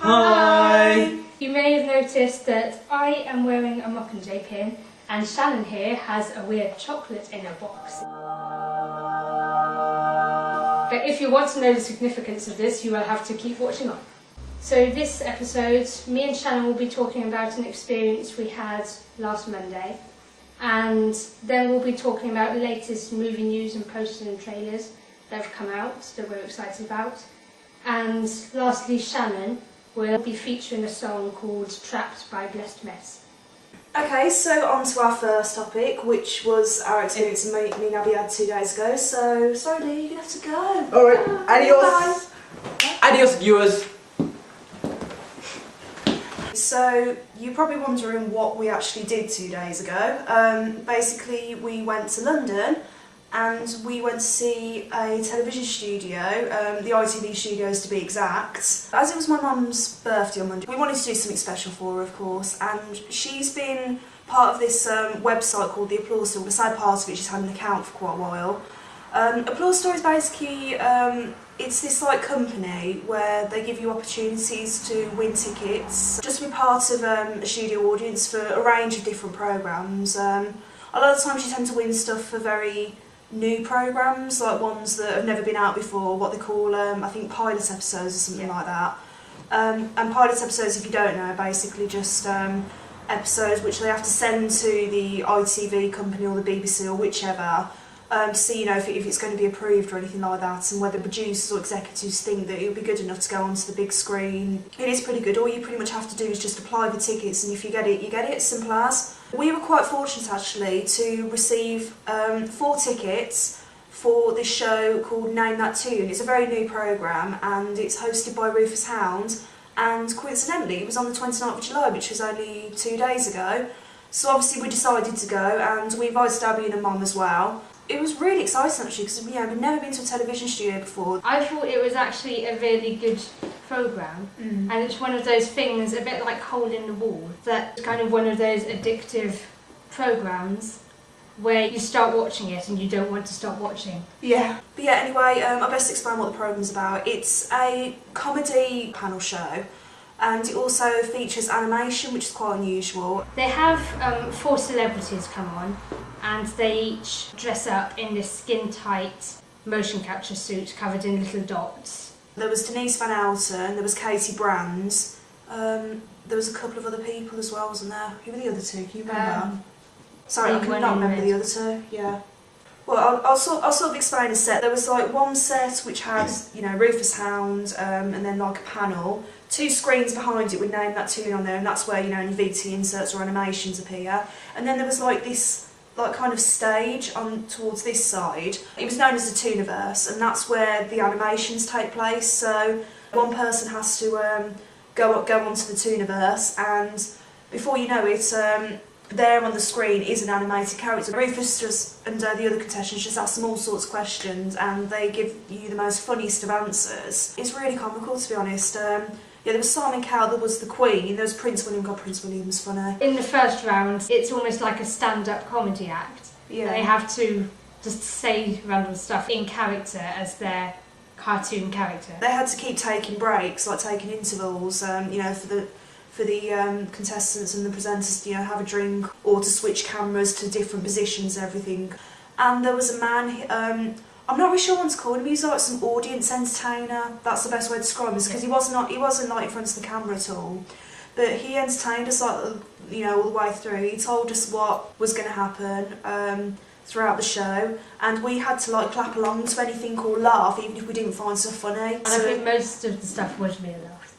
Hi! You may have noticed that I am wearing a Mockingjay pin and Shannon here has a weird chocolate in her box. But if you want to know the significance of this, you will have to keep watching on. So this episode, me and Shannon will be talking about an experience we had last Monday, and then we'll be talking about the latest movie news and posters and trailers that have come out that we're excited about. And lastly, Shannon will be featuring a song called Trapped by Blessed Mess. Okay, so on to our first topic, which was our experience me and Abby had 2 days ago. So, sorry Lee, you're going to have to go. Alright, adios! Adios, viewers! So, you're probably wondering what we actually did 2 days ago. Basically, we went to London and we went to see a television studio, the ITV studios to be exact. As it was my mum's birthday on Monday, we wanted to do something special for her, of course, and she's been part of this website called The Applause Store. The sad part of it, she's had an account for quite a while. Applause Store is basically, it's this like company where they give you opportunities to win tickets, just to be part of a studio audience for a range of different programmes. A lot of times you tend to win stuff for very new programmes, like ones that have never been out before, what they call, I think pilot episodes or something like that. And pilot episodes, if you don't know, are basically just episodes which they have to send to the ITV company or the BBC or whichever, to see, you know, if it's going to be approved or anything like that, and whether producers or executives think that it would be good enough to go onto the big screen. It is pretty good. All you pretty much have to do is just apply the tickets, and if you get it, you get it. Simple as. We were quite fortunate actually to receive 4 tickets for this show called Name That Toon. It's a very new programme and it's hosted by Rufus Hound, and coincidentally it was on the 29th of July, which was only 2 days ago. So obviously we decided to go, and we invited Stabby and her mum as well. It was really exciting actually, because we'd never been to a television studio before. I thought it was actually a really good programme, and it's one of those things, a bit like Hole in the Wall, that's kind of one of those addictive programmes where you start watching it and you don't want to stop watching. Yeah. But yeah, anyway, I best explain what the programme's about. It's a comedy panel show, and it also features animation, which is quite unusual. They have 4 celebrities come on, and they each dress up in this skin-tight motion capture suit covered in little dots. There was Denise Van Outen, there was Katie Brands, there was a couple of other people as well, wasn't there? Who were the other 2? Can you remember? Sorry, I cannot remember the other 2. Yeah. Well, I'll sort of explain a set. There was like one set which had, you know, Rufus Hound, and then like a panel, 2 screens behind it with Name That Toon on there, and that's where, you know, any VT inserts or animations appear. And then there was like this like kind of stage on towards this side. It was known as the Tooniverse, and that's where the animations take place. So one person has to go onto the Tooniverse, and before you know it, there on the screen is an animated character. Rufus and the other contestants just ask them all sorts of questions, and they give you the most funniest of answers. It's really comical, to be honest. Yeah, there was Simon Cowell, there was the Queen, there was Prince William. God, Prince William was funny. In the first round, it's almost like a stand-up comedy act. Yeah. They have to just say random stuff in character as their cartoon character. They had to keep taking breaks, like taking intervals, you know, for the contestants and the presenters to, you know, have a drink or to switch cameras to different positions and everything. And there was a man, I'm not really sure what to call him. He was like some audience entertainer. That's the best way to describe him, because he wasn't like in front of the camera at all. But he entertained us, like, you know, all the way through. He told us what was going to happen throughout the show, and we had to like clap along to anything or laugh, even if we didn't find stuff funny. And I think most of the stuff was me a laugh.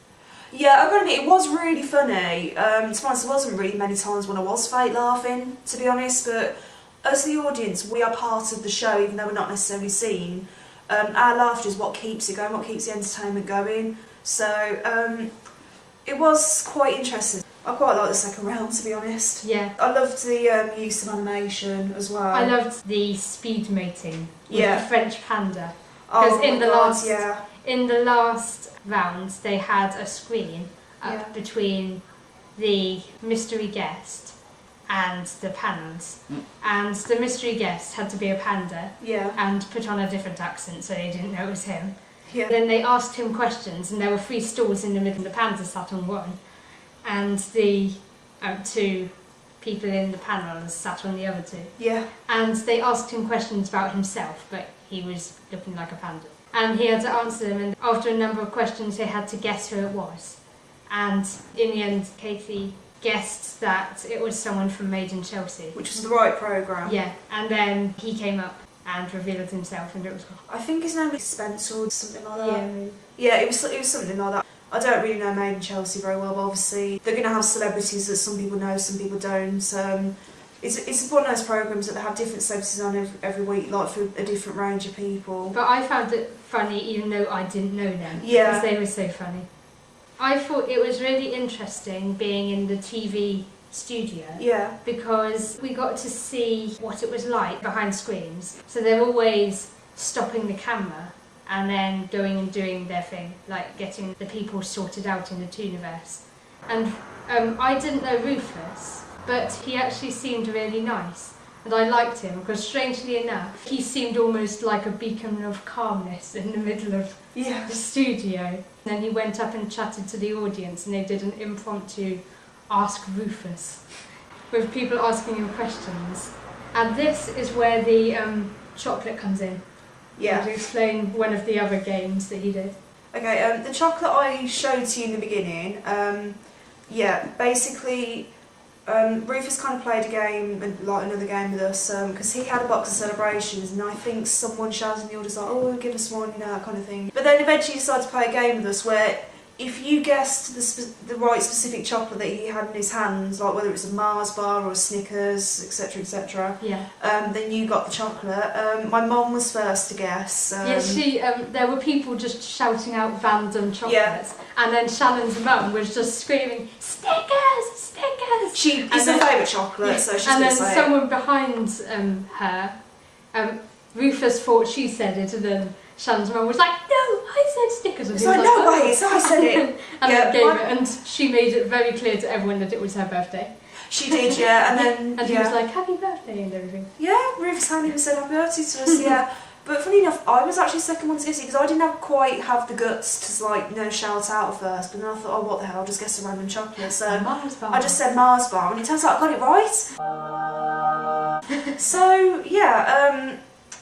Yeah, I've got to admit, it was really funny. To be honest, there wasn't really many times when I was fake laughing, to be honest, but as the audience, we are part of the show, even though we're not necessarily seen. Our laughter is what keeps it going, what keeps the entertainment going. So it was quite interesting. I quite like the second round, to be honest. Yeah. I loved the use of animation as well. I loved the speed mating with Yeah. the French panda. Because Oh in the last round, they had a screen up between the mystery guest and the panels, and the mystery guest had to be a panda and put on a different accent so they didn't know it was him. Yeah. Then they asked him questions, and there were 3 stools in the middle. The panda sat on one, and the 2 people in the panel sat on the other 2. Yeah. And they asked him questions about himself, but he was looking like a panda. And he had to answer them, and after a number of questions they had to guess who it was. And in the end, Katie guessed that it was someone from Made in Chelsea. Which was the right programme. Yeah, and then he came up and revealed himself, and it was... I think his name was Spencer or something like that. Yeah. Yeah, it was something like that. I don't really know Made in Chelsea very well, but obviously they're going to have celebrities that some people know, some people don't. It's one of those programmes that they have different celebrities on every week, like for a different range of people. But I found it funny even though I didn't know them. Yeah. Because they were so funny. I thought it was really interesting being in the TV studio. Yeah. Because we got to see what it was like behind screens. So they're always stopping the camera and then going and doing their thing, like getting the people sorted out in the Tooniverse. And I didn't know Rufus, but he actually seemed really nice. And I liked him because, strangely enough, he seemed almost like a beacon of calmness in the middle of Yeah. the studio. And then he went up and chatted to the audience, and they did an impromptu Ask Rufus, with people asking him questions. And this is where the chocolate comes in. Yeah. To explain one of the other games that he did. Okay, the chocolate I showed to you in the beginning, yeah, basically Rufus kind of played a game, like another game with us, because he had a box of celebrations, and I think someone shouted in the audience like, oh, give us one, you know, that kind of thing. But then eventually he decided to play a game with us where if you guessed the right specific chocolate that he had in his hands, like whether it was a Mars bar or a Snickers, etc, etc, Yeah. then you got the chocolate. My mum was first to guess. There were people just shouting out random chocolates, and then Shannon's mum was just screaming, Snickers, Snickers! It's her favourite chocolate, so she's and going to then say someone behind her, Rufus thought she said it, and then Shannon's mum was like, no, I said Snickers. And it's like, no way, it's I said it. And Yeah, then gave it, and she made it very clear to everyone that it was her birthday. She did, yeah, and then And he was like, happy birthday and everything. yeah, Rufus hadn't even said happy birthday to us, yeah. But funny enough, I was actually the second one to guess it because I didn't quite have the guts to like, you know, shout out at first. But then I thought, oh, what the hell? I'll just guess a random chocolate. So Mars bar. I just said Mars bar, and it turns out I got it right. So yeah,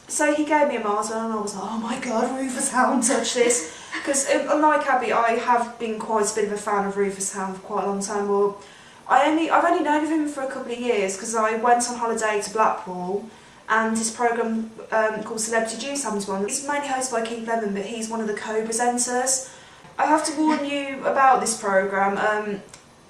so he gave me a Mars bar, and I was like, oh my god, Rufus Hound, touch this. Because unlike Abby, I have been quite a bit of a fan of Rufus Hound for quite a long time. Well, I've only known of him for a couple of years because I went on holiday to Blackpool. And his programme called Celebrity Juice happens one. It's mainly hosted by Keith Lemon, but he's one of the co-presenters. I have to warn you about this programme.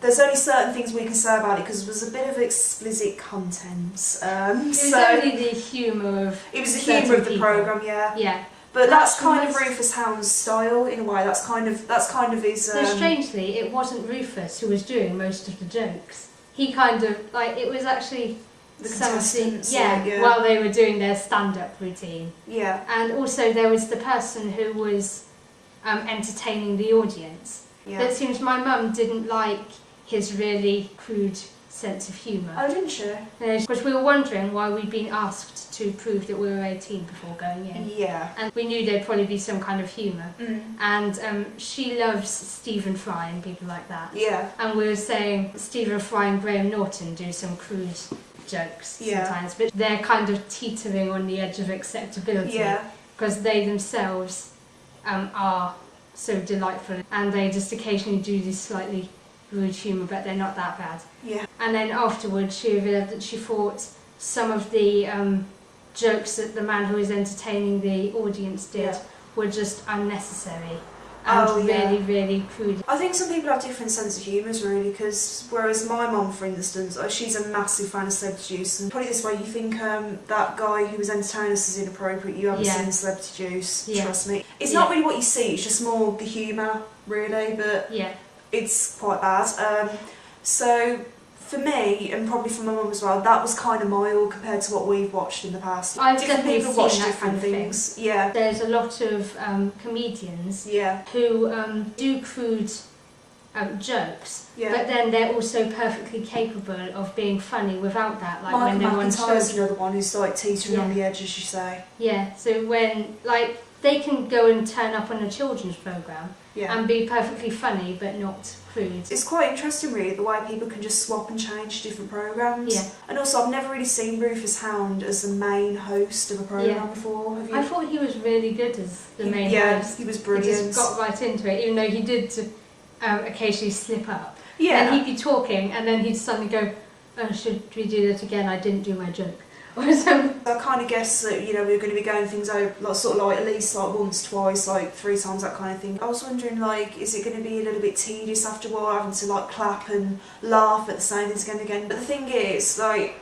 There's only certain things we can say about it because it was a bit of explicit content. It was only the humour of it was the humour of the programme, yeah. Yeah. But that's kind of Rufus Hound's style in a way. That's kind of his. So strangely, it wasn't Rufus who was doing most of the jokes. He kind of like it was actually. The contestants, while they were doing their stand-up routine. Yeah. And also there was the person who was entertaining the audience. Yeah. But it seems my mum didn't like his really crude sense of humour. Oh, didn't she? Because we were wondering why we'd been asked to prove that we were 18 before going in. Yeah. And we knew there'd probably be some kind of humour. Mm. And she loves Stephen Fry and people like that. Yeah. And we were saying Stephen Fry and Graham Norton do some crude jokes sometimes, but they're kind of teetering on the edge of acceptability because they themselves are so delightful, and they just occasionally do this slightly rude humour, but they're not that bad. Yeah. And then afterwards she revealed that she thought some of the jokes that the man who was entertaining the audience did were just unnecessary. And really crude. I think some people have different sense of humours really, because whereas my mum, for instance, she's a massive fan of Celebrity Juice, and put it this way, you think that guy who was entertaining us is inappropriate, you haven't seen Celebrity Juice, trust me. It's not really what you see, it's just more the humour really, but it's quite bad. So for me, and probably for my mum as well, that was kind of mild compared to what we've watched in the past. I've different definitely people seen watch that different kind of things. thing. Yeah. There's a lot of comedians who do crude jokes, but then they're also perfectly capable of being funny without that. Like when they're on show. McIntyre's another one who's like teetering on the edge, as you say. Yeah. So when like they can go and turn up on a children's programme Yeah. and be perfectly funny but not crude. It's quite interesting really the way people can just swap and change different programmes. Yeah. And also I've never really seen Rufus Hound as the main host of a programme Yeah. before. Have you? I thought he was really good as the main Yeah, host. he was He brilliant. just got right into it, even though he did occasionally slip up. Yeah. And he'd be talking and then he'd suddenly go, oh, should we do that again? I didn't do my joke. Or something. I kind of guess that, you know, we were going to be going things over, like, sort of like at least like once, twice, like 3 times, that kind of thing. I was wondering, like, is it going to be a little bit tedious after a while, having to like clap and laugh at the same things again and again? But the thing is, like,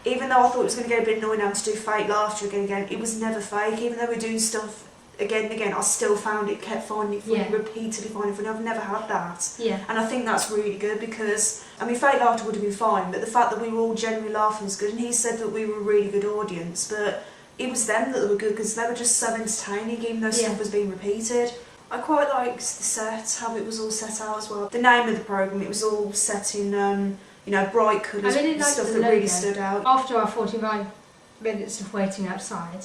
even though I thought it was going to get a bit annoying having to do fake laughter again and again, it was never fake. Even though we're doing stuff again and again, I still kept finding it funny, Yeah. repeatedly finding it funny. I've never had that. Yeah. And I think that's really good because, I mean, fake laughter would have been fine, but the fact that we were all genuinely laughing is good. And he said that we were a really good audience, but it was them that were good because they were just so entertaining, even though stuff was being repeated. I quite liked the set, how it was all set out as well. The name of the programme, it was all set in, you know, bright colours, I really liked stuff the that logo. really stood out. After our 45 minutes of waiting outside,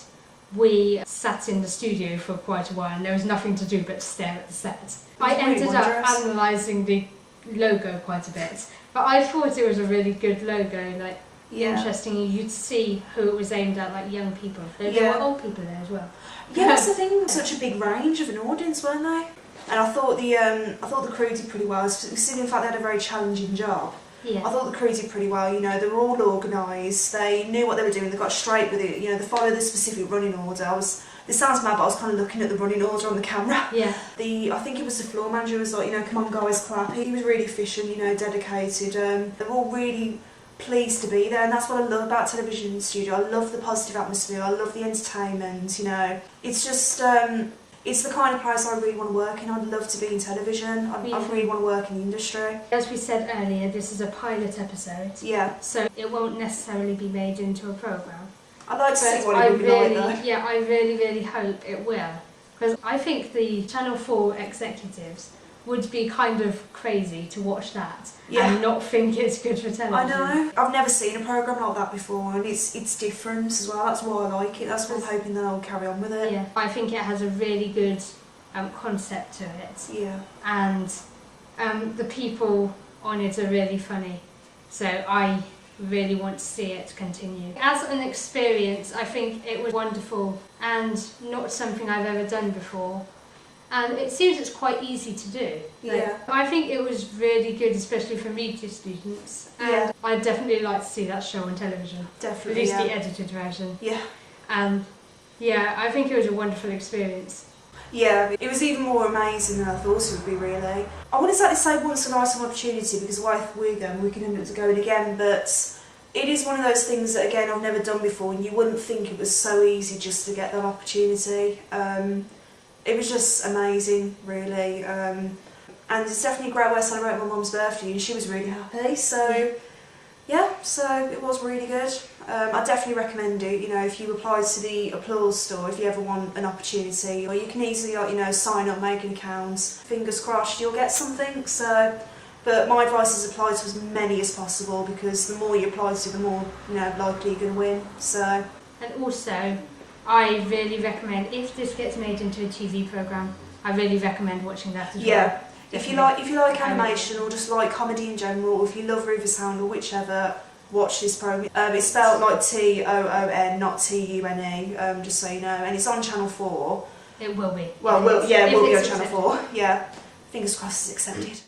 we sat in the studio for quite a while and there was nothing to do but stare at the set. I really ended up wondrous. analysing the logo quite a bit, but I thought it was a really good logo, like interesting. You'd see who it was aimed at, like young people. There were old people there as well. Yeah, that's the thing. Such a big range of an audience, weren't they? And I thought the crew did pretty well. Considering the fact they had a very challenging job. Yeah. I thought the crew did pretty well. You know, they were all organised. They knew what they were doing. They got straight with it. You know, they followed the specific running order. This sounds mad, but I was kind of looking at the running order on the camera. Yeah. I think it was the floor manager who was like, you know, come on guys, clap. He was really efficient, you know, dedicated. They were all really pleased to be there, and that's what I love about television studio. I love the positive atmosphere. I love the entertainment. You know, it's just it's the kind of place I really want to work in. I'd love to be in television. I really want to work in the industry. As we said earlier, this is a pilot episode. Yeah. So it won't necessarily be made into a programme. I'd like to see what I it would be really, like though. yeah, I really, really hope it will. Because I think the Channel 4 executives would be kind of crazy to watch that and not think it's good for television. I know. I've never seen a programme like that before, and it's different as well. That's why I like it. That's why I'm hoping that I'll carry on with it. Yeah, I think it has a really good concept to it. Yeah. And the people on it are really funny. So I really want to see it continue. As an experience, I think it was wonderful and not something I've ever done before. And it seems it's quite easy to do. Yeah. I think it was really good, especially for media students. And I'd definitely like to see that show on television. Definitely. At least the edited version. Yeah. And yeah, I think it was a wonderful experience. Yeah, it was even more amazing than I thought it would be, really. I wouldn't exactly say once in a lifetime opportunity because the way we're going, we can end up going again, but it is one of those things that, again, I've never done before, and you wouldn't think it was so easy just to get that opportunity. It was just amazing, really, and it's definitely a great way to celebrate my mum's birthday, and she was really happy, so yeah, so it was really good. I definitely recommend it, you know, if you apply to the Applause store, if you ever want an opportunity, or you can easily, you know, sign up, make an account, fingers crossed you'll get something, so, but my advice is apply to as many as possible, because the more you apply to, the more, you know, likely you're going to win, so. And also, I really recommend, if this gets made into a TV programme, I really recommend watching that as well. Yeah, if you like animation or just like comedy in general, or if you love Rufus Hound or whichever, watch this programme. It's spelled like Toon, not Tune, just so you know, and it's on Channel 4. It will be. Well, it will be on it's Channel 4, yeah. Fingers crossed it's accepted.